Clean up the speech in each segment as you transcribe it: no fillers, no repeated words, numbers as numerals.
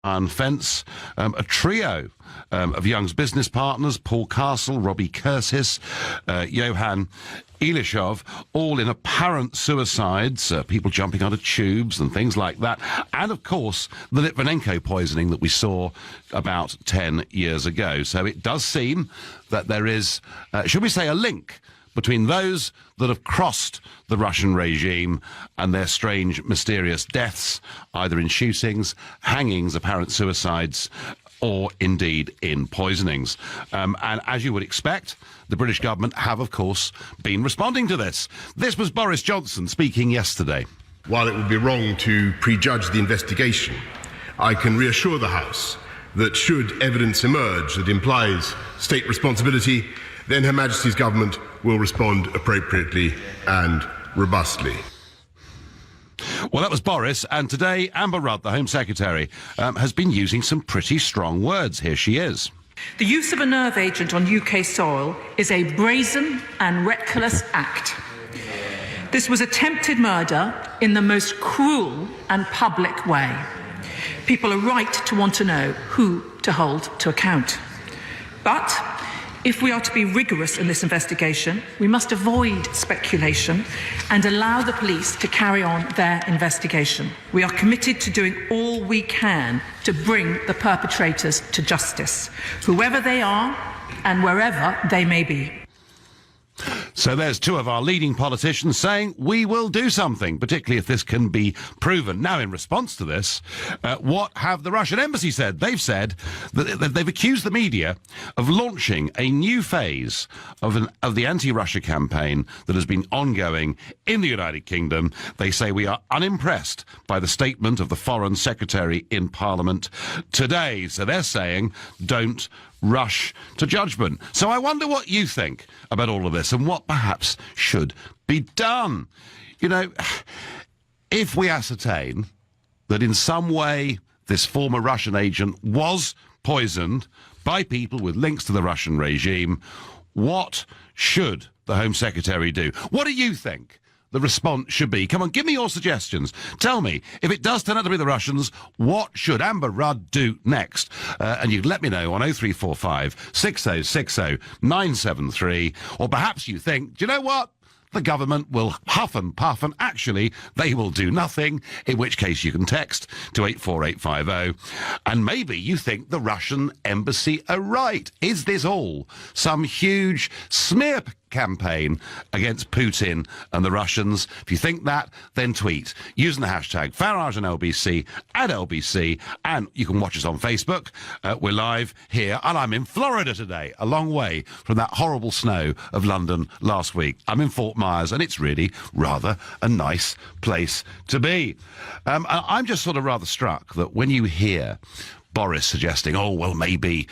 iron fence, a trio of Young's business partners, Paul Castle, Robbie Cursis, Johan Ilishov, all in apparent suicides, people jumping out of tubes and things like that. And, of course, the Litvinenko poisoning that we saw about 10 years ago. So it does seem that there is, should we say, a link between those that have crossed the Russian regime and their strange, mysterious deaths, either in shootings, hangings, apparent suicides, or indeed in poisonings. And as you would expect, the British government have, of course, been responding to this. This was Boris Johnson speaking yesterday. While it would be wrong to prejudge the investigation, I can reassure the House that should evidence emerge that implies state responsibility, then Her Majesty's government will respond appropriately and robustly. Well, that was Boris, and today Amber Rudd, the Home Secretary, has been using some pretty strong words. Here she is. The use of a nerve agent on UK soil is a brazen and reckless act. This was attempted murder in the most cruel and public way. People are right to want to know who to hold to account. But if we are to be rigorous in this investigation, we must avoid speculation and allow the police to carry on their investigation. We are committed to doing all we can to bring the perpetrators to justice, whoever they are and wherever they may be. So there's two of our leading politicians saying we will do something, particularly if this can be proven. Now, in response to this, what have the Russian embassy said? They've said that they've accused the media of launching a new phase of the anti-Russia campaign that has been ongoing in the United Kingdom. They say we are unimpressed by the statement of the Foreign Secretary in Parliament today. So they're saying don't rush to judgment. So I wonder what you think about all of this and what perhaps should be done. You know, if we ascertain that in some way this former Russian agent was poisoned by people with links to the Russian regime, what should the Home Secretary do? What do you think the response should be? Come on, give me your suggestions. Tell me, if it does turn out to be the Russians, what should Amber Rudd do next? And you can let me know on 0345 6060 973. Or perhaps you think, do you know what? The government will huff and puff and actually they will do nothing, in which case you can text to 84850. And maybe you think the Russian embassy are right. Is this all some huge smear campaign against Putin and the Russians? If you think that, then tweet using the hashtag Farage and LBC at LBC, and you can watch us on Facebook. We're live here, and I'm in Florida today, a long way from that horrible snow of London last week. I'm in Fort Myers, and it's really rather a nice place to be. I'm just sort of rather struck that when you hear Boris suggesting, oh, well, maybe,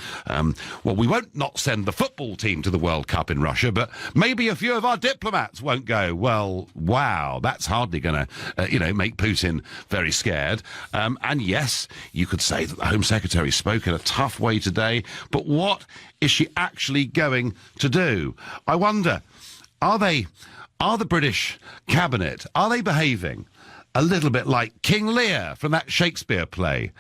we won't not send the football team to the World Cup in Russia, but maybe a few of our diplomats won't go. Well, wow, that's hardly going to, make Putin very scared. And yes, you could say that the Home Secretary spoke in a tough way today, but what is she actually going to do? I wonder, are the British cabinet, are they behaving a little bit like King Lear from that Shakespeare play?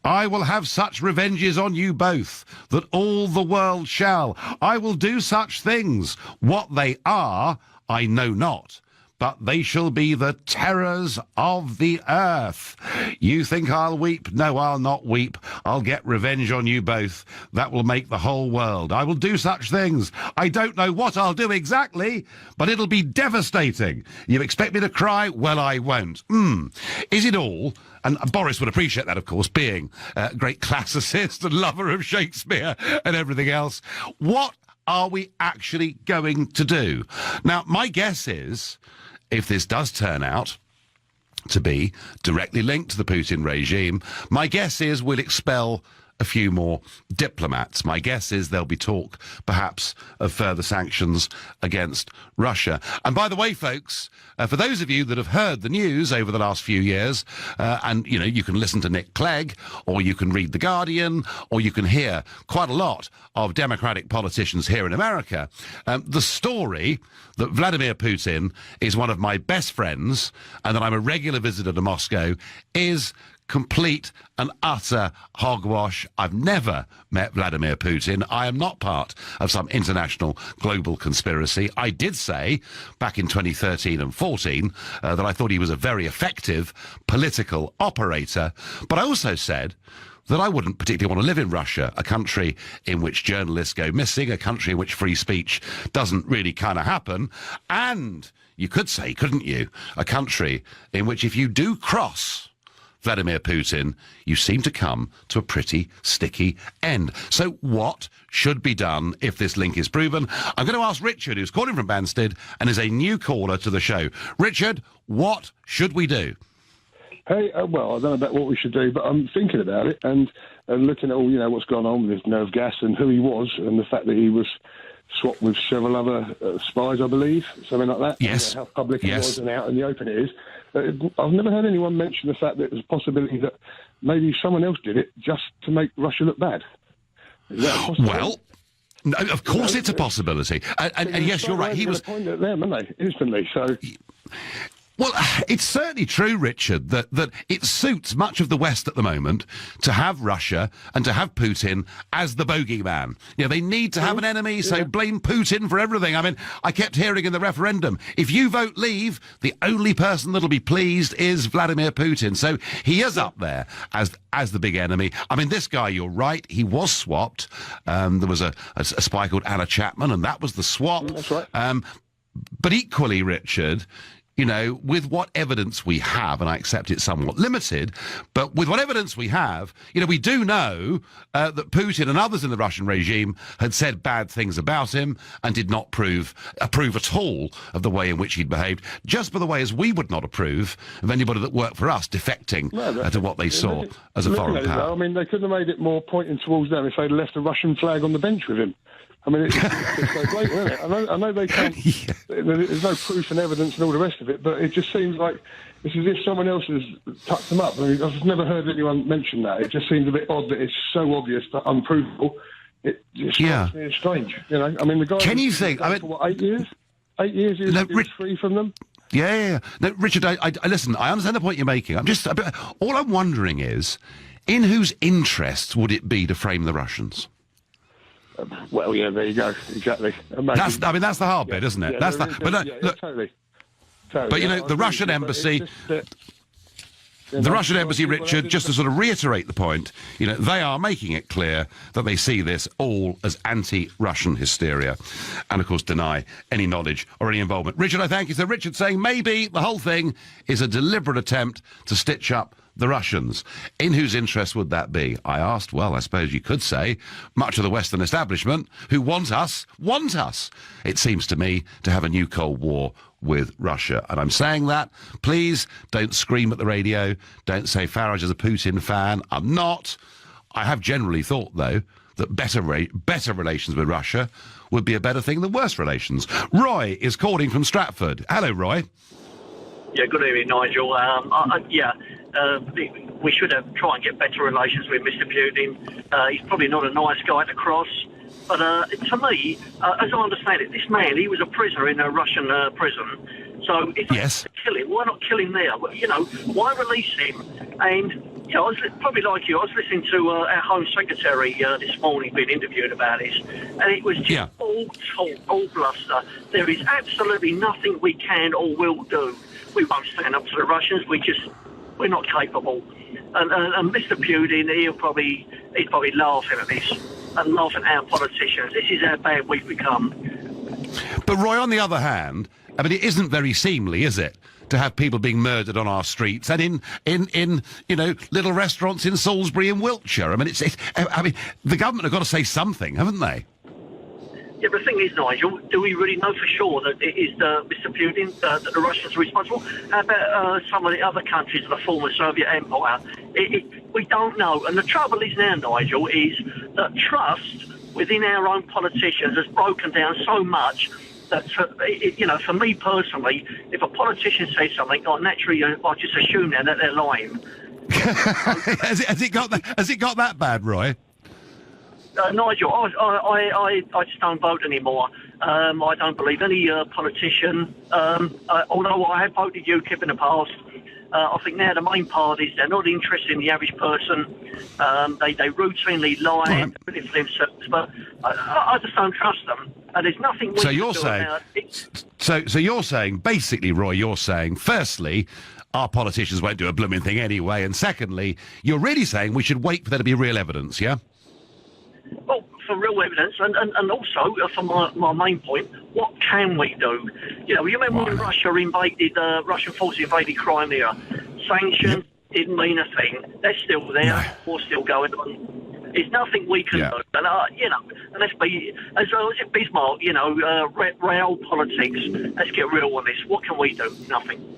I will have such revenges on you both that all the world shall. I will do such things. What they are, I know not, but they shall be the terrors of the earth. You think I'll weep? No, I'll not weep. I'll get revenge on you both. That will make the whole world. I will do such things. I don't know what I'll do exactly, but it'll be devastating. You expect me to cry? Well, I won't. Is it all? And Boris would appreciate that, of course, being a great classicist and lover of Shakespeare and everything else. What are we actually going to do? Now, my guess is, if this does turn out to be directly linked to the Putin regime, my guess is we'll expel a few more diplomats. My guess is there'll be talk, perhaps, of further sanctions against Russia. And by the way, folks, for those of you that have heard the news over the last few years, and, you can listen to Nick Clegg, or you can read The Guardian, or you can hear quite a lot of Democratic politicians here in America, the story that Vladimir Putin is one of my best friends and that I'm a regular visitor to Moscow is complete and utter hogwash. I've never met Vladimir Putin. I am not part of some international global conspiracy. I did say back in 2013 and 14 that I thought he was a very effective political operator, but I also said that I wouldn't particularly want to live in Russia, a country in which journalists go missing, a country in which free speech doesn't really kind of happen, and you could say, couldn't you, a country in which if you do cross Vladimir Putin, you seem to come to a pretty sticky end. So what should be done if this link is proven? I'm going to ask Richard, who's calling from Banstead and is a new caller to the show. Richard, what should we do? Hey, well, I don't know about what we should do, but I'm thinking about it and looking at all, what's gone on with his nerve gas and who he was and the fact that he was swapped with several other spies, I believe, something like that. Yes. And how public it Yes. was and out in the open it is. I've never heard anyone mention the fact that there's a possibility that maybe someone else did it just to make Russia look bad. Is that a possibility? Well, no, of course it's a possibility. And yes, you're right. He was... Point at them, aren't they? Instantly, so... Well, it's certainly true, Richard, that it suits much of the West at the moment to have Russia and to have Putin as the bogeyman. They need to have an enemy, so blame Putin for everything. I mean, I kept hearing in the referendum, if you vote leave, the only person that'll be pleased is Vladimir Putin. So he is up there as the big enemy. I mean, this guy, you're right, he was swapped. There was a spy called Anna Chapman, and that was the swap. That's right. But equally, Richard, with what evidence we have, and I accept it's somewhat limited, but with what evidence we have, we do know that Putin and others in the Russian regime had said bad things about him and did not approve at all of the way in which he'd behaved, just by the way as we would not approve of anybody that worked for us defecting to what they saw as a foreign power. I mean, they could have made it more pointing towards them if they'd left a Russian flag on the bench with him. I mean, it's so blatant, isn't it? I know they can't... Yeah. There's no proof and evidence and all the rest of it, but it just seems like it's as if someone else has tucked them up. I mean, I've never heard anyone mention that. It just seems a bit odd that it's so obvious but unprovable. It strikes me as strange, I mean, the guy... Can you think... for what, 8 years? 8 years he was free from them? Yeah. No, Richard, I listen, I understand the point you're making. All I'm wondering is, in whose interest would it be to frame the Russians? Well, yeah, there you go. Exactly. That's the hard bit, isn't it? Yeah, That's totally. But the Russian embassy, the Russian embassy, Richard, just to sort of reiterate the point, they are making it clear that they see this all as anti-Russian hysteria, and of course deny any knowledge or any involvement. Richard, I thank you. So Richard saying maybe the whole thing is a deliberate attempt to stitch up the Russians. In whose interest would that be? I asked. Well, I suppose you could say much of the Western establishment who want us. It seems to me to have a new Cold War with Russia. And I'm saying that. Please don't scream at the radio. Don't say Farage is a Putin fan. I'm not. I have generally thought, though, that better relations with Russia would be a better thing than worse relations. Roy is calling from Stratford. Hello, Roy. Yeah, good evening, Nigel. We should try and get better relations with Mr. Putin. He's probably not a nice guy to cross. But to me, as I understand it, this man, he was a prisoner in a Russision prison. So if they kill him, why not kill him there? Why release him? And, I was probably like you, I was listening to our Home Secretary this morning being interviewed about this, and it was just all talk, all bluster. There is absolutely nothing we can or will do. We won't stand up to the Russians. We're not capable. And Mr. Putin, he's probably laughing at this and laughing at our politicians. This is how bad we've become. But Roy, on the other hand, I mean, it isn't very seemly, is it, to have people being murdered on our streets and in little restaurants in Salisbury and Wiltshire. I mean, the government have got to say something, haven't they? Yeah, but the thing is, Nigel, do we really know for sure that it is Mr. Putin, that the Russians are responsible? How about some of the other countries of the former Soviet Empire? We don't know. And the trouble is now, Nigel, is that trust within our own politicians has broken down so much that, for me personally, if a politician says something, naturally, I just assume now that they're lying. Has it got that bad, Roy? Nigel, I just don't vote anymore. I don't believe any politician, although I have voted UKIP in the past. I think now the main parties, they're not interested in the average person. They routinely lie for themselves, but I just don't trust them. And there's nothing we So can you're do saying, about it. so you're saying, basically, Roy, you're saying, firstly, our politicians won't do a blooming thing anyway, and secondly, you're really saying we should wait for there to be real evidence, yeah? Well, for real evidence, and also, for my main point, what can we do? You remember when Russian forces invaded Crimea? Sanctions didn't mean a thing. They're still there. No. War's still going on. There's nothing we can do. And, and let's be, as well as it Bismarck, real politics. Let's get real on this. What can we do? Nothing.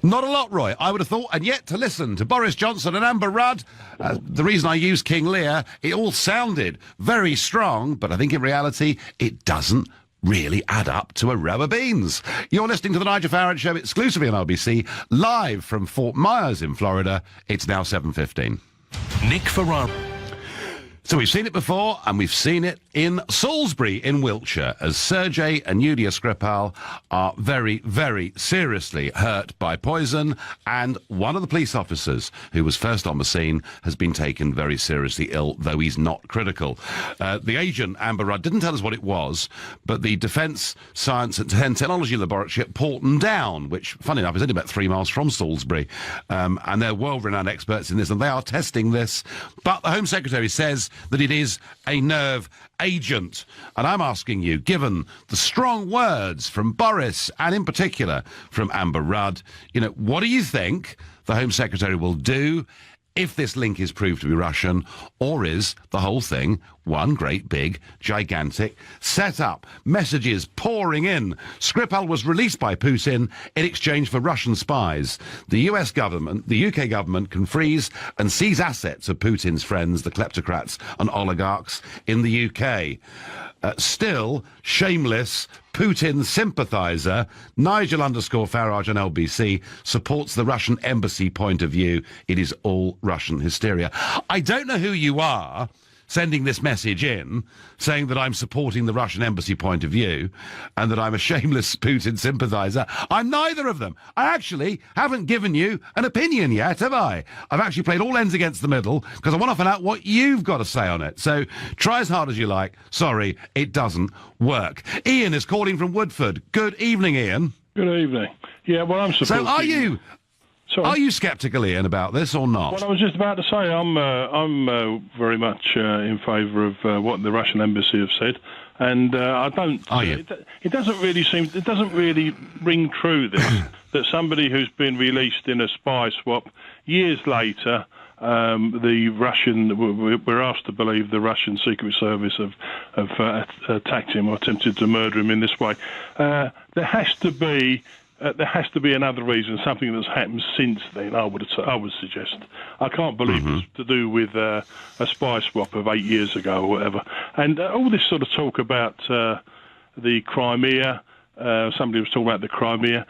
Not a lot, Roy, I would have thought, and yet to listen to Boris Johnson and Amber Rudd, the reason I used King Lear, it all sounded very strong, but I think in reality it doesn't really add up to a row of beans. You're listening to the Nigel Farage Show exclusively on LBC, live from Fort Myers in Florida. It's now 7:15. Nick Ferrari. So we've seen it before, and we've seen it in Salisbury in Wiltshire, as Sergei and Yulia Skripal are very, very seriously hurt by poison, and one of the police officers who was first on the scene has been taken very seriously ill, though he's not critical. The agent, Amber Rudd, didn't tell us what it was, but the Defence Science and Technology Laboratory at Porton Down, which, funny enough, is only about 3 miles from Salisbury, and they're world-renowned experts in this, and they are testing this, but the Home Secretary says that it is a nerve agent. And I'm asking you, given the strong words from Boris and in particular from Amber Rudd, what do you think the Home Secretary will do if this link is proved to be Russian, or is the whole thing one great big, gigantic set-up? Messages pouring in. Skripal was released by Putin in exchange for Russian spies. The US government, the UK government, can freeze and seize assets of Putin's friends, the kleptocrats and oligarchs in the UK. Still, shameless Putin sympathiser, Nigel_Farage on LBC, supports the Russian embassy point of view. It is all Russian hysteria. I don't know who you are sending this message in, saying that I'm supporting the Russian embassy point of view and that I'm a shameless Putin sympathiser. I'm neither of them. I actually haven't given you an opinion yet, have I? I've actually played all ends against the middle because I want to find out what you've got to say on it. So try as hard as you like. Sorry, it doesn't work. Ian is calling from Woodford. Good evening, Ian. Good evening. Yeah, well, I'm supporting... So are you... Sorry? Are you sceptical, Ian, about this or not? Well, I was just about to say I'm very much in favour of what the Russian embassy have said, and I don't. Are you? It doesn't really ring true that somebody who's been released in a spy swap years later. We're asked to believe the Russian Secret Service have attacked him or attempted to murder him in this way. There has to be another reason, something that's happened since then. I would suggest. I can't believe it's to do with a spy swap of 8 years ago or whatever. And all this sort of talk about the Crimea. Somebody was talking about the Crimea.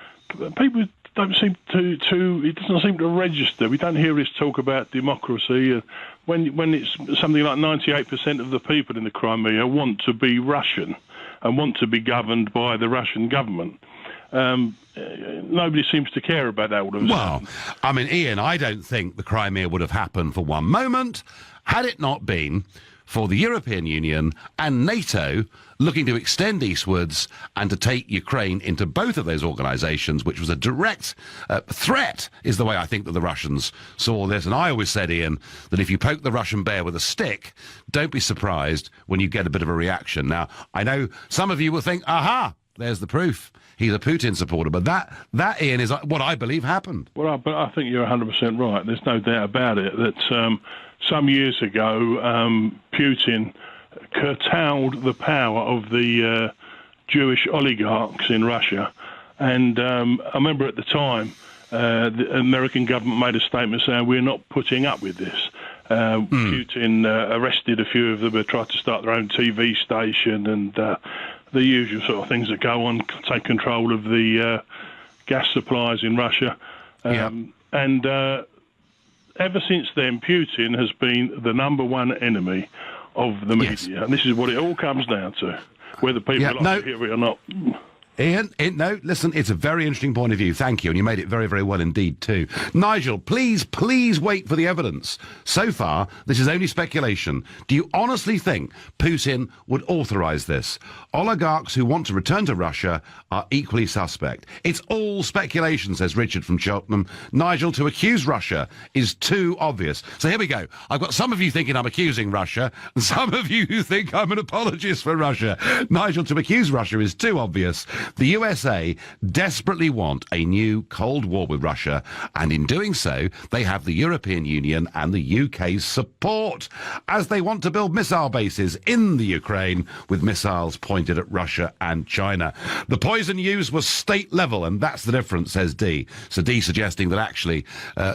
People don't seem to. It doesn't seem to register. We don't hear this talk about democracy. When it's something like 98% of the people in the Crimea want to be Russian and want to be governed by the Russian government. Nobody seems to care about that. Well, I mean, Ian, I don't think the Crimea would have happened for one moment had it not been for the European Union and NATO looking to extend eastwards and to take Ukraine into both of those organisations, which was a direct threat, is the way I think that the Russians saw this. And I always said, Ian, that if you poke the Russian bear with a stick, don't be surprised when you get a bit of a reaction. Now, I know some of you will think, aha, there's the proof. He's a Putin supporter. But that, Ian, is what I believe happened. Well, but I think you're 100% right. There's no doubt about it that some years ago, Putin curtailed the power of the Jewish oligarchs in Russia. And I remember at the time, the American government made a statement saying, we're not putting up with this. Putin arrested a few of them, tried to start their own TV station and the usual sort of things that go on, take control of the gas supplies in Russia. And ever since then, Putin has been the number one enemy of the media. And this is what it all comes down to, whether people like to hear it or not. Ian, no, listen, it's a very interesting point of view. Thank you, and you made it very, very well indeed too. Nigel, please wait for the evidence. So far, this is only speculation. Do you honestly think Putin would authorise this? Oligarchs who want to return to Russia are equally suspect. It's all speculation, says Richard from Cheltenham. Nigel, to accuse Russia is too obvious. So here we go. I've got some of you thinking I'm accusing Russia, and some of you who think I'm an apologist for Russia. Nigel, to accuse Russia is too obvious. The USA desperately want a new Cold War with Russia, and in doing so, they have the European Union and the UK's support, as they want to build missile bases in the Ukraine with missiles pointed at Russia and China. The poison used was state level, and that's the difference, says D. So D suggesting that actually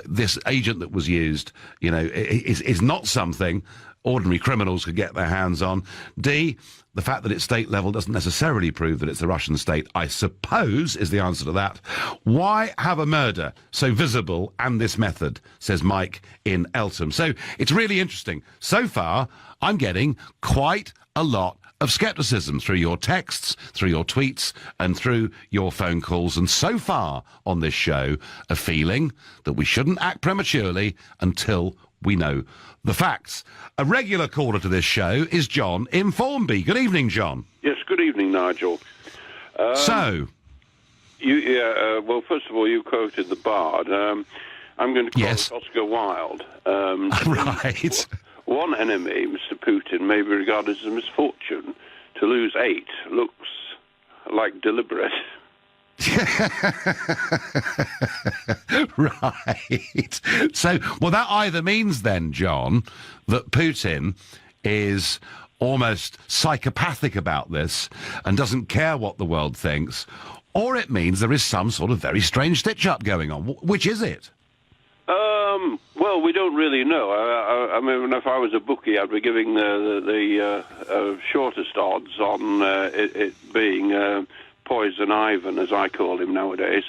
this agent that was used, is not something ordinary criminals could get their hands on. D, the fact that it's state level doesn't necessarily prove that it's the Russian state, I suppose, is the answer to that. Why have a murder so visible and this method, says Mike in Eltham. So it's really interesting. So far, I'm getting quite a lot of scepticism through your texts, through your tweets, and through your phone calls. And so far on this show, a feeling that we shouldn't act prematurely until we know the facts. A regular caller to this show is John in Formby. Good evening, John. Yes, good evening, Nigel. Well, first of all, you quoted the Bard. I'm going to quote Oscar Wilde. Right. One enemy, Mr. Putin, may be regarded as a misfortune. To lose 8 looks like deliberate. Right. So, well, that either means then, John, that Putin is almost psychopathic about this and doesn't care what the world thinks, or it means there is some sort of very strange stitch-up going on. Which is it? Well, we don't really know. I mean, if I was a bookie, I'd be giving the shortest odds on it being Poison Ivan, as I call him nowadays.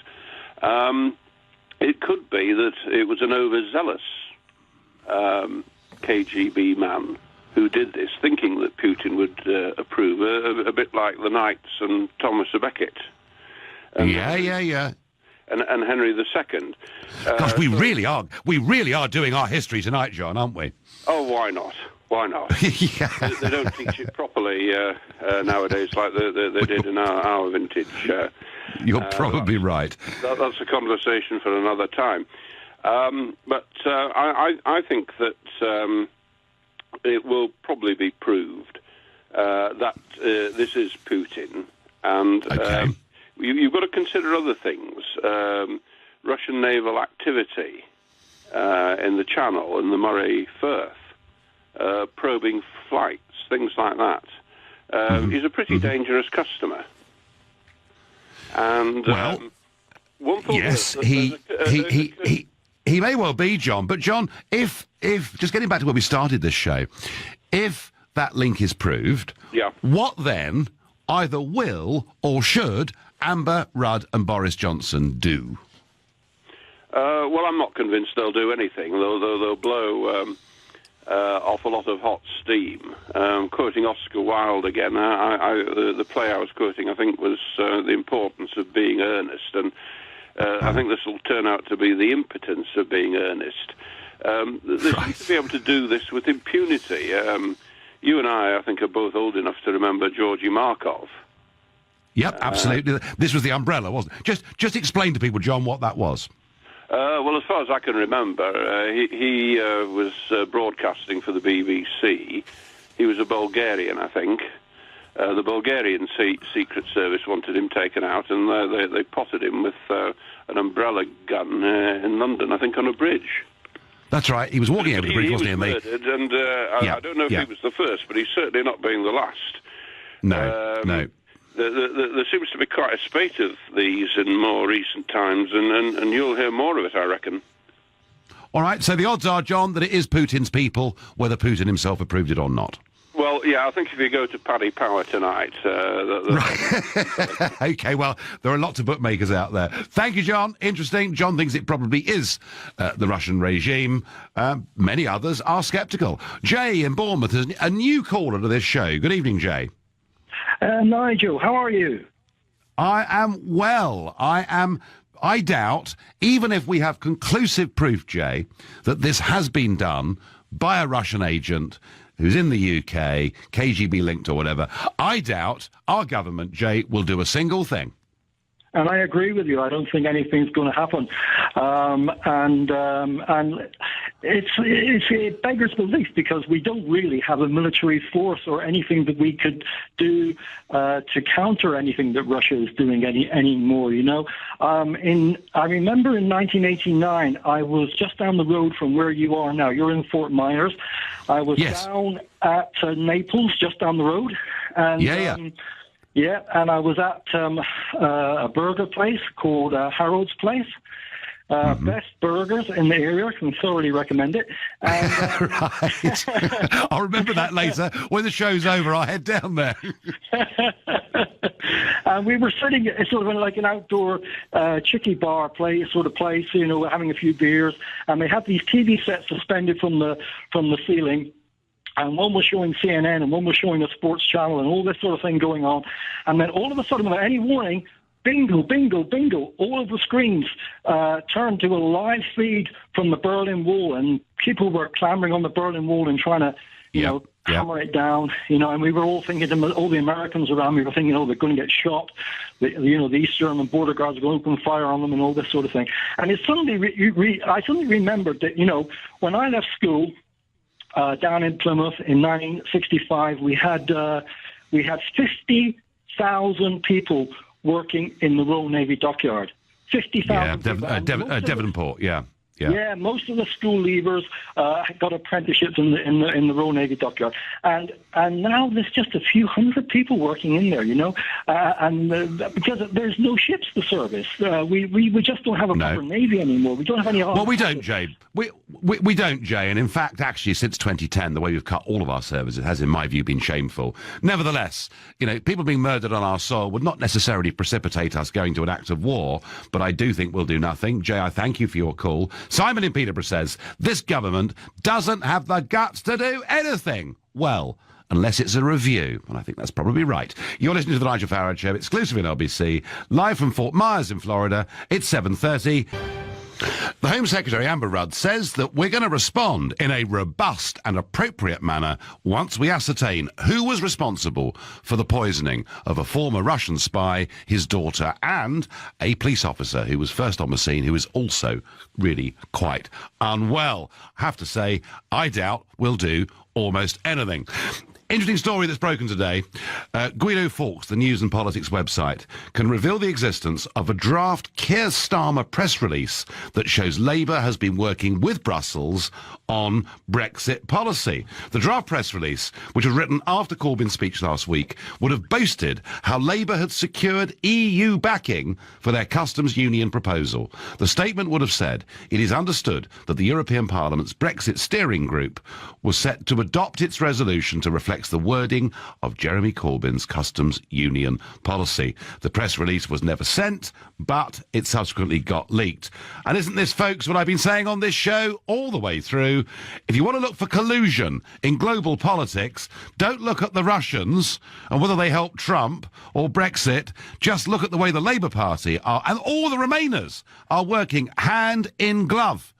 It could be that it was an overzealous KGB man who did this, thinking that Putin would approve, a bit like the Knights and Thomas à Becket. Yeah. And Henry II. Gosh, we really are doing our history tonight, John, aren't we? Oh, why not? Why not? Yeah. They don't teach it properly nowadays like they did in our vintage. You're probably right. That's a conversation for another time. But I think that it will probably be proved that this is Putin. And you've got to consider other things. Russian naval activity in the Channel and the Murray Firth. Probing flights, things like that. He's a pretty dangerous customer. And one thought yes, he may well be, John. But John, if just getting back to where we started this show, if that link is proved, what then either will or should Amber Rudd and Boris Johnson do? Well, I'm not convinced they'll do anything. They'll blow off a lot of hot steam. Quoting Oscar Wilde again, the play I was quoting, I think, was the importance of being earnest, and I think this will turn out to be the impotence of being earnest. They seem to be able to do this with impunity. You and I think, are both old enough to remember Georgy Markov. Yep, absolutely. This was the umbrella, wasn't it? Just explain to people, John, what that was. Well, as far as I can remember, he was broadcasting for the BBC. He was a Bulgarian, I think. The Bulgarian Secret Service wanted him taken out, and they potted him with an umbrella gun in London, I think, on a bridge. That's right. He was walking over the bridge, wasn't he? He was murdered, and I don't know if he was the first, but he's certainly not being the last. No. There seems to be quite a spate of these in more recent times, and you'll hear more of it, I reckon. All right, so the odds are, John, that it is Putin's people, whether Putin himself approved it or not. Well, yeah, I think if you go to Paddy Power tonight... OK, well, there are lots of bookmakers out there. Thank you, John. Interesting. John thinks it probably is the Russian regime. Many others are sceptical. Jay in Bournemouth is a new caller to this show. Good evening, Jay. Nigel, how are you? I doubt, even if we have conclusive proof, Jay, that this has been done by a Russian agent who's in the UK, KGB linked or whatever, I doubt our government, Jay, will do a single thing. And I agree with you. I don't think anything's going to happen. And it beggars belief, because we don't really have a military force or anything that we could do to counter anything that Russia is doing anymore. You know, I remember in 1989, I was just down the road from where you are now. You're in Fort Myers. I was down at Naples, just down the road. And, yeah, and I was at a burger place called Harold's Place. Best burgers in the area. Can thoroughly recommend it. And, right. I'll remember that later. When the show's over, I'll head down there. And we were sitting at sort of like an outdoor chicky bar place, you know, having a few beers. And they had these TV sets suspended from the ceiling. And one was showing CNN and one was showing a sports channel and all this sort of thing going on. And then all of a sudden, without any warning, bingo, bingo, bingo, all of the screens turned to a live feed from the Berlin Wall. And people were clambering on the Berlin Wall and trying to, you know, hammer it down. You know, and we were all thinking, all the Americans around me were thinking, oh, they're going to get shot. You know, the East German border guards are going to open fire on them and all this sort of thing. And it suddenly, I suddenly remembered that, you know, when I left school, down in Plymouth in 1965, we had 50,000 people working in the Royal Navy dockyard. 50,000. Yeah, Devonport. Yeah. Yeah, most of the school leavers got apprenticeships in the Royal Navy dockyard, and now there's just a few hundred people working in there, you know, because there's no ships to service, we just don't have a proper navy anymore. We don't have any. Well, we don't, Jay. We don't, Jay. And in fact, actually, since 2010, the way we've cut all of our services has, in my view, been shameful. Nevertheless, you know, people being murdered on our soil would not necessarily precipitate us going to an act of war, but I do think we'll do nothing. Jay, I thank you for your call. Simon in Peterborough says, this government doesn't have the guts to do anything. Well, unless it's a review. And I think that's probably right. You're listening to The Nigel Farage Show, exclusive in LBC, live from Fort Myers in Florida. It's 7:30. The Home Secretary, Amber Rudd, says that we're going to respond in a robust and appropriate manner once we ascertain who was responsible for the poisoning of a former Russian spy, his daughter, and a police officer who was first on the scene, who is also really quite unwell. I have to say, I doubt we'll do almost anything. Interesting story that's broken today. Guido Fawkes, the News and Politics website, can reveal the existence of a draft Keir Starmer press release that shows Labour has been working with Brussels on Brexit policy. The draft press release, which was written after Corbyn's speech last week, would have boasted how Labour had secured EU backing for their customs union proposal. The statement would have said, it is understood that the European Parliament's Brexit steering group was set to adopt its resolution to reflect the wording of Jeremy Corbyn's customs union policy. The press release was never sent, but it subsequently got leaked. And isn't this, folks, what I've been saying on this show all the way through? If you want to look for collusion in global politics, don't look at the Russians and whether they help Trump or Brexit. Just look at the way the Labour Party are, and all the Remainers are working hand in glove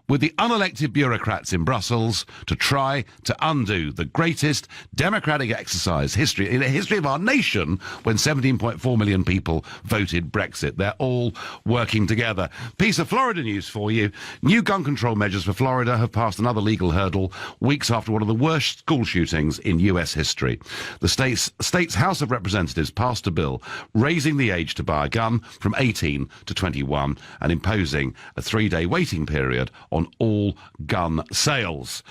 with the unelected bureaucrats in Brussels to try to undo the greatest democratic exercise in the history of our nation when 17.4 million people voted Brexit. They're all working together. Piece of Florida news for you. New gun control measures for Florida have passed another legal hurdle weeks after one of the worst school shootings in U.S. history. The state's House of Representatives passed a bill raising the age to buy a gun from 18 to 21 and imposing a 3-day waiting period on all gun sales.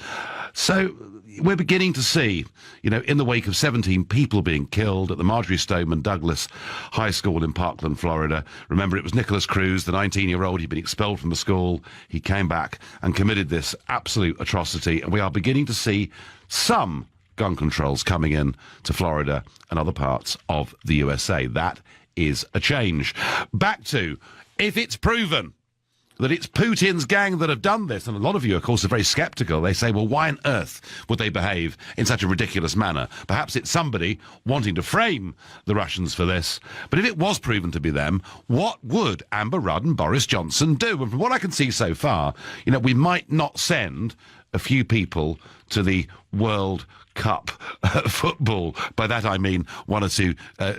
So we're beginning to see, you know, in the wake of 17 people being killed at the Marjorie Stoneman Douglas High School in Parkland, Florida. Remember, it was Nicholas Cruz, the 19-year-old. He'd been expelled from the school. He came back and committed this absolute atrocity. And we are beginning to see some gun controls coming in to Florida and other parts of the USA. That is a change. Back to, if it's proven that it's Putin's gang that have done this, and a lot of you, of course, are very sceptical. They say, well, why on earth would they behave in such a ridiculous manner? Perhaps it's somebody wanting to frame the Russians for this. But if it was proven to be them, what would Amber Rudd and Boris Johnson do? And from what I can see so far, we might not send a few people to the World Cup football. By that I mean one or two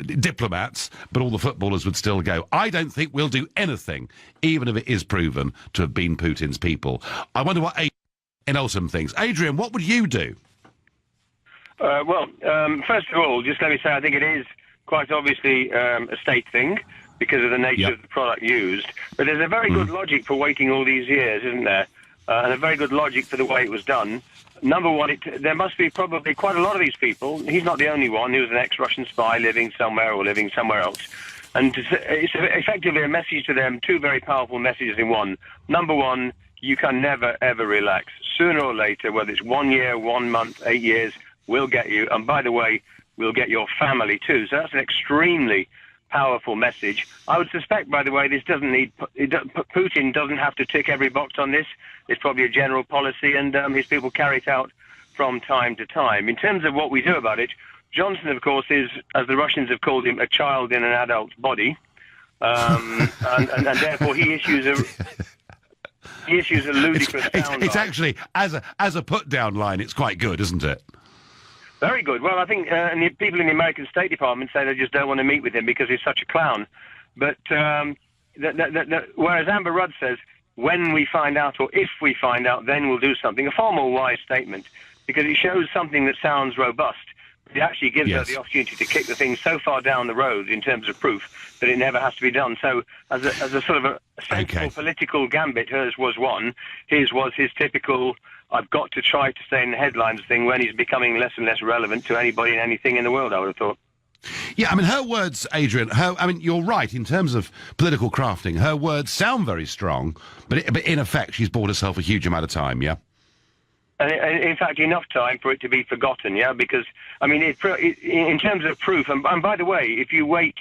diplomats, but all the footballers would still go. I don't think we'll do anything, even if it is proven to have been Putin's people. I wonder what Adrian in Oldham thinks. Adrian, what would you do? First of all, just let me say I think it is quite obviously a state thing because of the nature of the product used. But there's a very good logic for waiting all these years, isn't there? And a very good logic for the way it was done. Number one, there must be probably quite a lot of these people. He's not the only one. He was an ex-Russian spy living somewhere or living somewhere else. And it's effectively a message to them, two very powerful messages in one. Number one, you can never, ever relax. Sooner or later, whether it's 1 year, 1 month, 8 years, we'll get you. And by the way, we'll get your family too. So that's an extremely powerful message. I would suspect, by the way, Putin doesn't have to tick every box on this. It's probably a general policy, and his people carry it out from time to time. In terms of what we do about it, Johnson, of course, is, as the Russians have called him, a child in an adult's body, and therefore he issues a ludicrous sound. It's actually, as a put-down line, it's quite good, isn't it? Very good. Well, I think and the people in the American State Department say they just don't want to meet with him because he's such a clown. But whereas Amber Rudd says, when we find out or if we find out, then we'll do something, a far more wise statement, because it shows something that sounds robust. It actually gives her the opportunity to kick the thing so far down the road in terms of proof that it never has to be done. So as a sort of a sensible political gambit, hers was one. His was his typical, I've got to try to stay in the headlines thing when he's becoming less and less relevant to anybody and anything in the world, I would have thought. Yeah, I mean, her words, Adrian, you're right, in terms of political crafting, her words sound very strong, but in effect, she's bought herself a huge amount of time, yeah? In fact, enough time for it to be forgotten, yeah? Because, I mean, in terms of proof, and by the way, if you wait,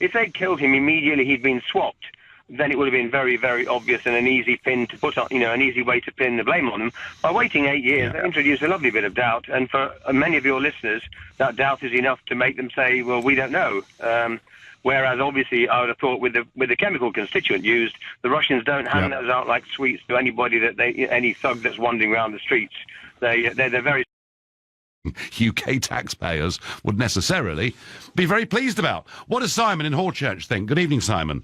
if they'd killed him immediately he'd been swapped, then it would have been very, very obvious and an easy pin to put on, an easy way to pin the blame on them. By waiting 8 years, they introduced a lovely bit of doubt, and for many of your listeners, that doubt is enough to make them say, well, we don't know. Whereas, obviously, I would have thought with the chemical constituent used, the Russians don't hand those out like sweets to anybody any thug that's wandering around the streets. They're very... UK taxpayers would necessarily be very pleased about. What does Simon in Horchurch think? Good evening, Simon.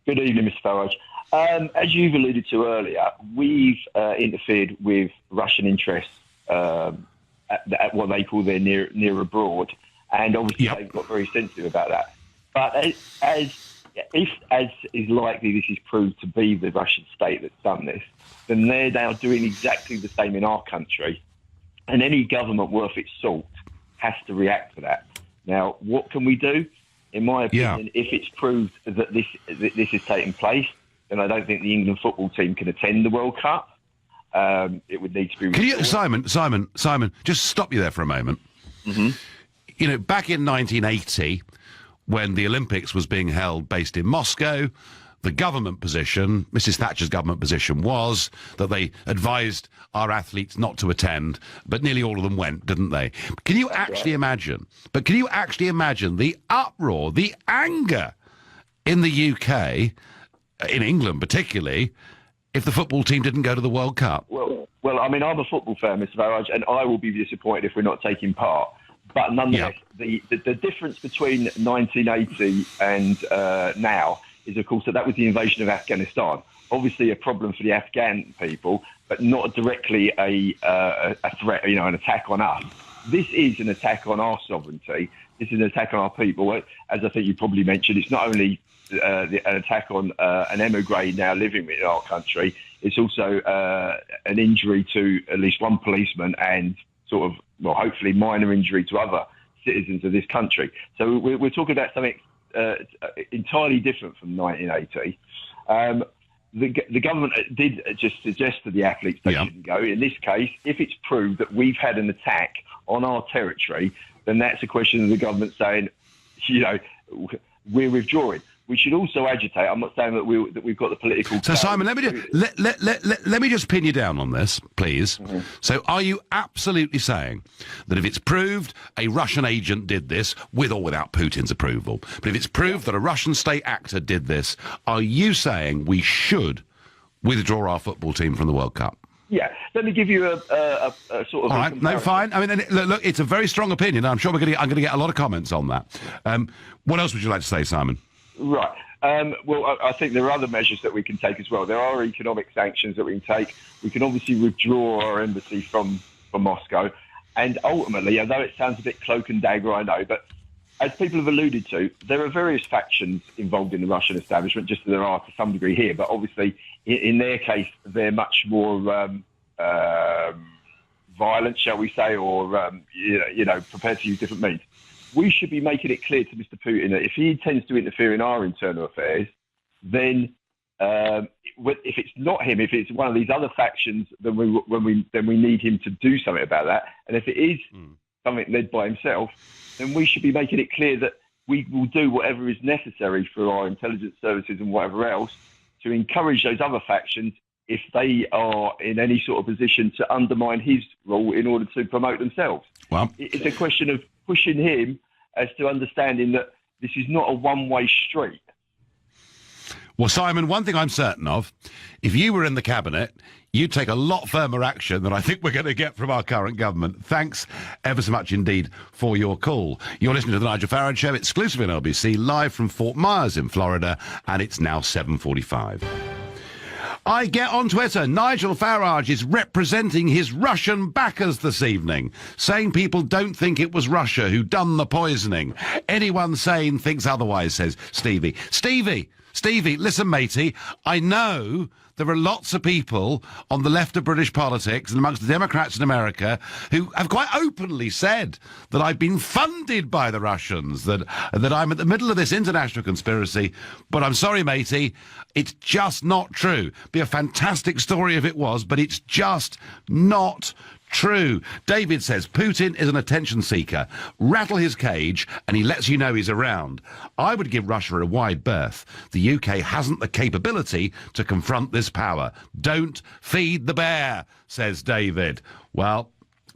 Good evening, Mr. Farage. As you've alluded to earlier, we've interfered with Russian interests at what they call their near abroad, and obviously they've got very sensitive about that. But as is likely this is proved to be the Russian state that's done this, then they are doing exactly the same in our country, and any government worth its salt has to react to that. Now, what can we do? In my opinion, if it's proved that this is taking place, then I don't think the England football team can attend the World Cup. It would need to be... Can you, Simon, just stop you there for a moment. Mm-hmm. Back in 1980, when the Olympics was being held based in Moscow, the government position, Mrs. Thatcher's government position, was that they advised our athletes not to attend, but nearly all of them went, didn't they? Can you actually imagine? But can you actually imagine the uproar, the anger in the UK, in England particularly, if the football team didn't go to the World Cup? Well, I mean, I'm a football fan, Mr. Farage, and I will be disappointed if we're not taking part. But nonetheless, the difference between 1980 and now is, of course, that was the invasion of Afghanistan. Obviously a problem for the Afghan people, but not directly a threat, an attack on us. This is an attack on our sovereignty. This is an attack on our people. As I think you probably mentioned, it's not only an attack on an emigre now living in our country, it's also an injury to at least one policeman and sort of, hopefully minor injury to other citizens of this country. So we're talking about something entirely different from 1980. The government did just suggest to the athletes they shouldn't go. In this case, if it's proved that we've had an attack on our territory, then that's a question of the government saying, we're withdrawing. we should also agitate. I'm not saying that we've got the political. So, Simon, let me just pin you down on this, please. Mm-hmm. So, are you absolutely saying that if it's proved a Russian agent did this, with or without Putin's approval, but if it's proved that a Russian state actor did this, are you saying we should withdraw our football team from the World Cup? Yeah, let me give you a sort of. All right, no, fine. I mean, look, it's a very strong opinion. I'm sure I'm going to get a lot of comments on that. What else would you like to say, Simon? Right. Well, I think there are other measures that we can take as well. There are economic sanctions that we can take. We can obviously withdraw our embassy from Moscow, and ultimately, although it sounds a bit cloak and dagger, I know, but as people have alluded to, there are various factions involved in the Russian establishment, just as there are to some degree here. But obviously, in their case, they're much more violent, shall we say, or prepared to use different means. We should be making it clear to Mr. Putin that if he intends to interfere in our internal affairs, then if it's not him, if it's one of these other factions, then we need him to do something about that. And if it is something led by himself, then we should be making it clear that we will do whatever is necessary for our intelligence services and whatever else to encourage those other factions if they are in any sort of position to undermine his rule in order to promote themselves. Well, it's a question of pushing him as to understanding that this is not a one-way street. Well, Simon, one thing I'm certain of, if you were in the cabinet, you'd take a lot firmer action than I think we're going to get from our current government. Thanks ever so much indeed for your call. You're listening to The Nigel Farage Show, exclusively on LBC, live from Fort Myers in Florida, and it's now 7:45. I get on Twitter. Nigel Farage is representing his Russian backers this evening, saying people don't think it was Russia who done the poisoning. Anyone sane thinks otherwise, says Stevie. Stevie, listen, matey, I know there are lots of people on the left of British politics and amongst the Democrats in America who have quite openly said that I've been funded by the Russians, that I'm at the middle of this international conspiracy. But I'm sorry, matey, it's just not true. Be a fantastic story if it was, but it's just not true. David says Putin is an attention seeker. Rattle his cage and he lets you know he's around. I would give Russia a wide berth. The UK hasn't the capability to confront this power. Don't feed the bear, says David. Well,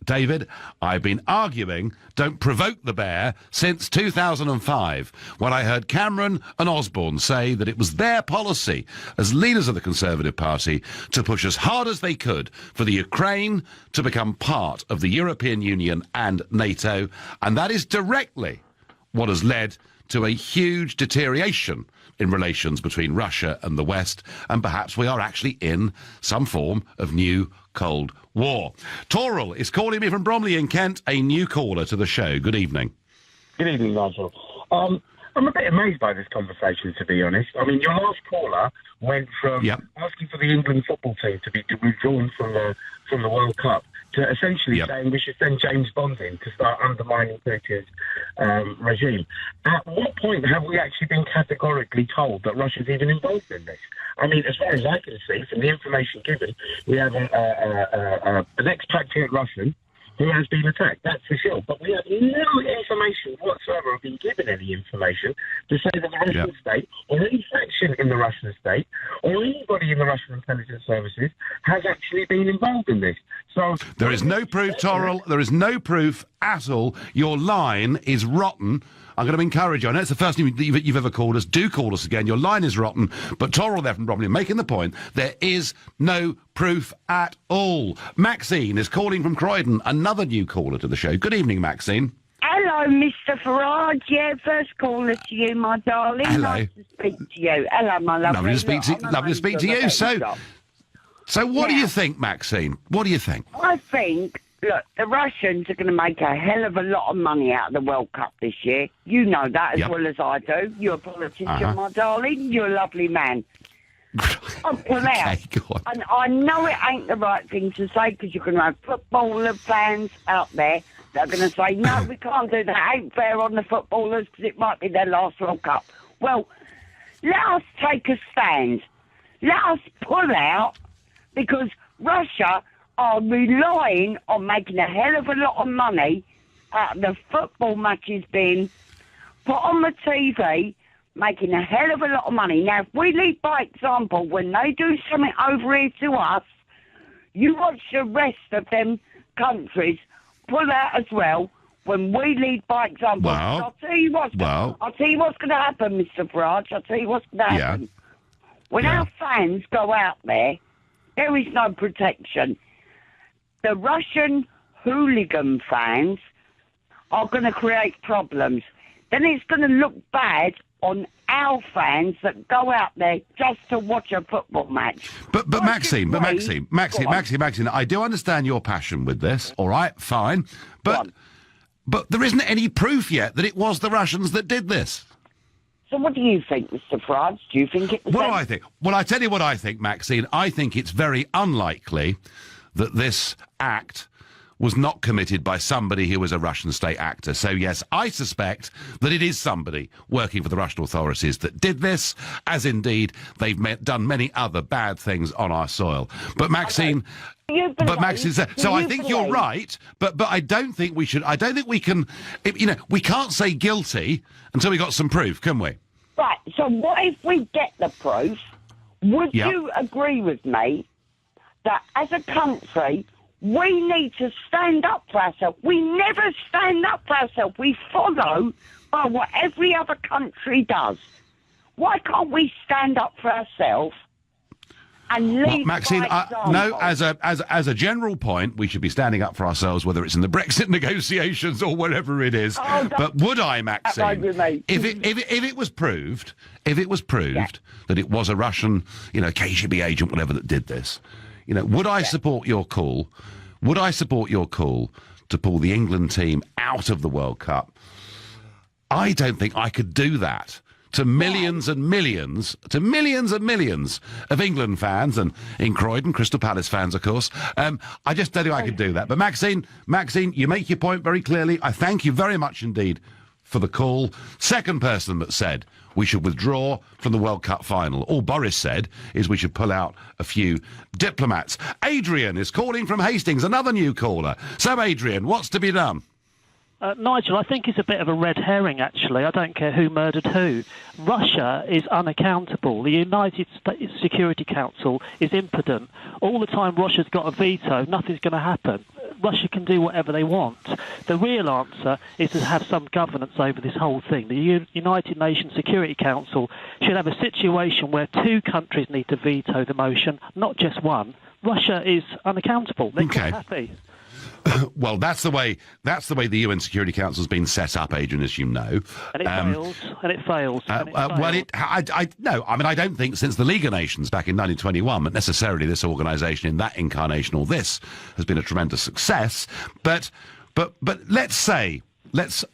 David, I've been arguing don't provoke the bear since 2005, when I heard Cameron and Osborne say that it was their policy as leaders of the Conservative Party to push as hard as they could for the Ukraine to become part of the European Union and NATO, and that is directly what has led to a huge deterioration in relations between Russia and the West, and perhaps we are actually in some form of new Cold War. Toril is calling me from Bromley in Kent, a new caller to the show. Good evening. Good evening, Nigel. I'm a bit amazed by this conversation, to be honest. I mean, your last caller went from asking for the England football team to be withdrawn from the World Cup to essentially saying we should send James Bond in to start undermining Putin's regime. At what point have we actually been categorically told that Russia's even involved in this? I mean, as far as I can see, from the information given, we have an expatriate Russian who has been attacked, that's for sure. But we have no information whatsoever, or been given any information to say that the Russian state, or any faction in the Russian state, or anybody in the Russian intelligence services has actually been involved in this. So there is no proof, Toril. There is no proof at all. Your line is rotten. I'm going to encourage you. I know it's the first time you've ever called us. Do call us again. Your line is rotten. But Toril there from Bromley making the point, there is no proof at all. Maxine is calling from Croydon, another new caller to the show. Good evening, Maxine. Hello, Mr. Farage. Yeah, first caller to you, my darling. Hello. Nice to speak to you. Hello, my lovely. Lovely to speak to you. So what do you think, Maxine? What do you think? I think, look, the Russians are going to make a hell of a lot of money out of the World Cup this year. You know that as well as I do. You're a politician, my darling. You're a lovely man. I'll pull out. And I know it ain't the right thing to say, because you're going to have footballer fans out there that are going to say, no, we can't do that. Ain't fair on the footballers because it might be their last World Cup. Well, let us take a stand. Let us pull out, because Russia are relying on making a hell of a lot of money out of the football matches being put on the TV making a hell of a lot of money. Now, if we lead by example, when they do something over here to us, you watch the rest of them countries pull out as well. When we lead by example, I'll tell you what's going to happen, Mr. Farage. I'll tell you what's going to happen. When our fans go out there, there is no protection. The Russian hooligan fans are going to create problems. Then it's going to look bad on our fans that go out there just to watch a football match. But Maxine, I do understand your passion with this. All right, fine. But there isn't any proof yet that it was the Russians that did this. So what do you think, Mr. Farage? Do you think it was... What do I think? Well, I tell you what I think, Maxine. I think it's very unlikely that this act was not committed by somebody who was a Russian state actor. So, yes, I suspect that it is somebody working for the Russian authorities that did this, as indeed they've done many other bad things on our soil. But, Maxine... But Maxine, so I think you're right, but I don't think we should. I don't think we can. We can't say guilty until we got some proof, can we? Right. So what if we get the proof? Would you agree with me that as a country we need to stand up for ourselves? We never stand up for ourselves. We follow by what every other country does. Why can't we stand up for ourselves? Well, Maxine, no, as a general point, we should be standing up for ourselves, whether it's in the Brexit negotiations or wherever it is. But would I, Maxine, if it was proved that it was a Russian, KGB agent, whatever, that did this, would I support your call? Would I support your call to pull the England team out of the World Cup? I don't think I could do that. To millions and millions of England fans, and in Croydon, Crystal Palace fans, of course. I just don't think I could do that. But Maxine, you make your point very clearly. I thank you very much indeed for the call. Second person that said we should withdraw from the World Cup final. All Boris said is we should pull out a few diplomats. Adrian is calling from Hastings, another new caller. So, Adrian, what's to be done? Nigel, I think it's a bit of a red herring, actually. I don't care who murdered who. Russia is unaccountable. The United States Security Council is impotent. All the time Russia's got a veto, nothing's going to happen. Russia can do whatever they want. The real answer is to have some governance over this whole thing. The United Nations Security Council should have a situation where two countries need to veto the motion, not just one. Russia is unaccountable. They're quite happy. Well, that's the way the UN Security Council has been set up, Adrian, as you know. And it fails. I don't think since the League of Nations back in 1921 that necessarily this organisation in that incarnation or this has been a tremendous success. But let's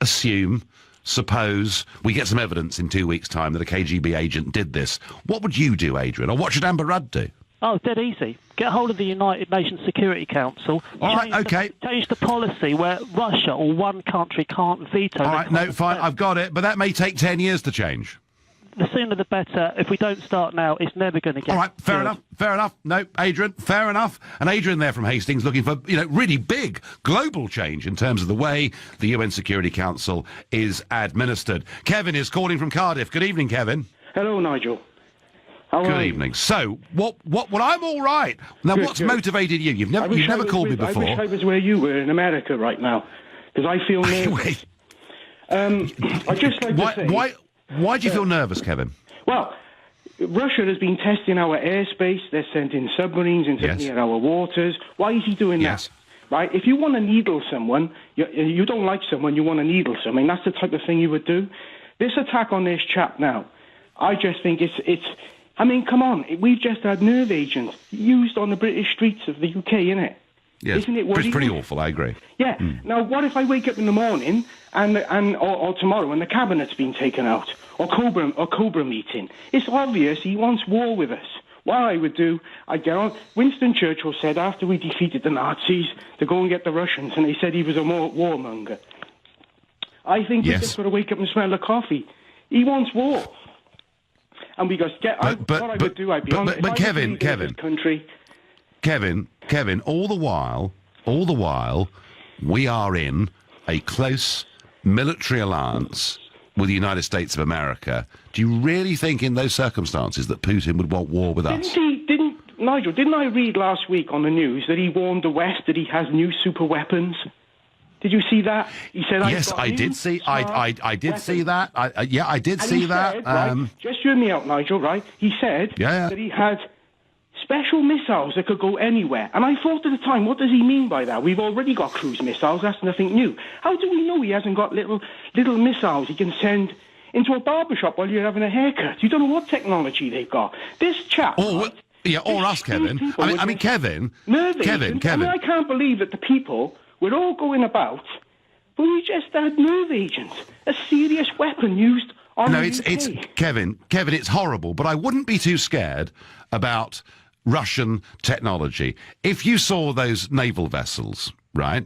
assume, suppose we get some evidence in 2 weeks' time that a KGB agent did this. What would you do, Adrian, or what should Amber Rudd do? Oh, dead easy. Get hold of the United Nations Security Council. Change the policy where Russia or one country can't veto. All right, no, fine, I've got it, but that may take 10 years to change. The sooner the better. If we don't start now, it's never going to get... All right, fair enough. No, Adrian, fair enough. And Adrian there from Hastings looking for, really big global change in terms of the way the UN Security Council is administered. Kevin is calling from Cardiff. Good evening, Kevin. Hello, Nigel. Good evening. So, what? I'm all right. Now, what's motivated you? You've never called me before. I wish I was where you were in America right now, because I feel nervous. I'd just like to say... Why do you feel nervous, Kevin? Well, Russia has been testing our airspace. They're sending submarines into near our waters. Why is he doing that? Right? If you want to needle someone, you don't like someone, you want to needle someone. That's the type of thing you would do. This attack on this chap now, I just think it's... I mean, come on. We've just had nerve agents used on the British streets of the UK, innit? Yes, isn't it it's pretty awful, I agree. Yeah. Now, what if I wake up in the morning or tomorrow and the cabinet's been taken out, or Cobra meeting? It's obvious he wants war with us. What I would do, I'd get on... Winston Churchill said after we defeated the Nazis to go and get the Russians, and they said he was a warmonger. I think we just got to wake up and smell the coffee. He wants war. And we just get... what I would do, I'd be honest... But Kevin, all the while, we are in a close military alliance with the United States of America, do you really think in those circumstances that Putin would want war with us? Nigel, didn't I read last week on the news that he warned the West that he has new super weapons? Did you see that? He said, "Yes, I did see. I did see that. I did see that." Said, right, just hear me out, Nigel. Right? He said that he had special missiles that could go anywhere. And I thought at the time, what does he mean by that? We've already got cruise missiles. That's nothing new. How do we know he hasn't got little missiles he can send into a barbershop while you're having a haircut? You don't know what technology they've got. This chap. Or us, Kevin. I mean, Kevin. Kevin. I mean, I can't believe that the people we're all going about, but we just had nerve agents, a serious weapon used on the UK. It's Kevin, it's horrible, but I wouldn't be too scared about Russian technology. If you saw those naval vessels, right,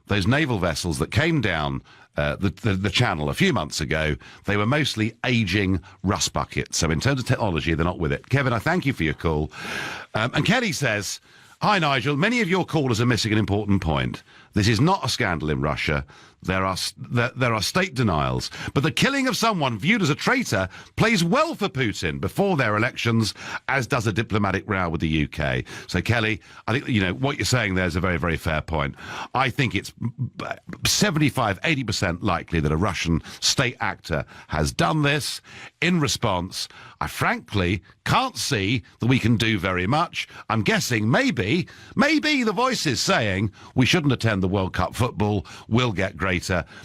those naval vessels that came down the channel a few months ago, they were mostly aging rust buckets. So in terms of technology, they're not with it. Kevin, I thank you for your call. And Kenny says, "Hi, Nigel. Many of your callers are missing an important point. This is not a scandal in Russia. There are state denials. But the killing of someone viewed as a traitor plays well for Putin before their elections, as does a diplomatic row with the UK." So, Kelly, I think, what you're saying there is a very, very fair point. I think it's 75, 80% likely that a Russian state actor has done this. In response, I frankly can't see that we can do very much. I'm guessing maybe the voices saying we shouldn't attend the World Cup football will get greater.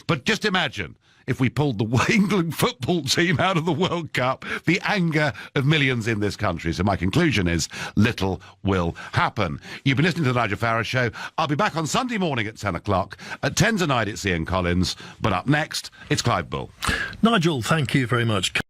But just imagine if we pulled the England football team out of the World Cup, the anger of millions in this country. So my conclusion is little will happen. You've been listening to the Nigel Farage Show. I'll be back on Sunday morning at 10 o'clock. At 10 tonight, it's Ian Collins. But up next, it's Clive Bull. Nigel, thank you very much.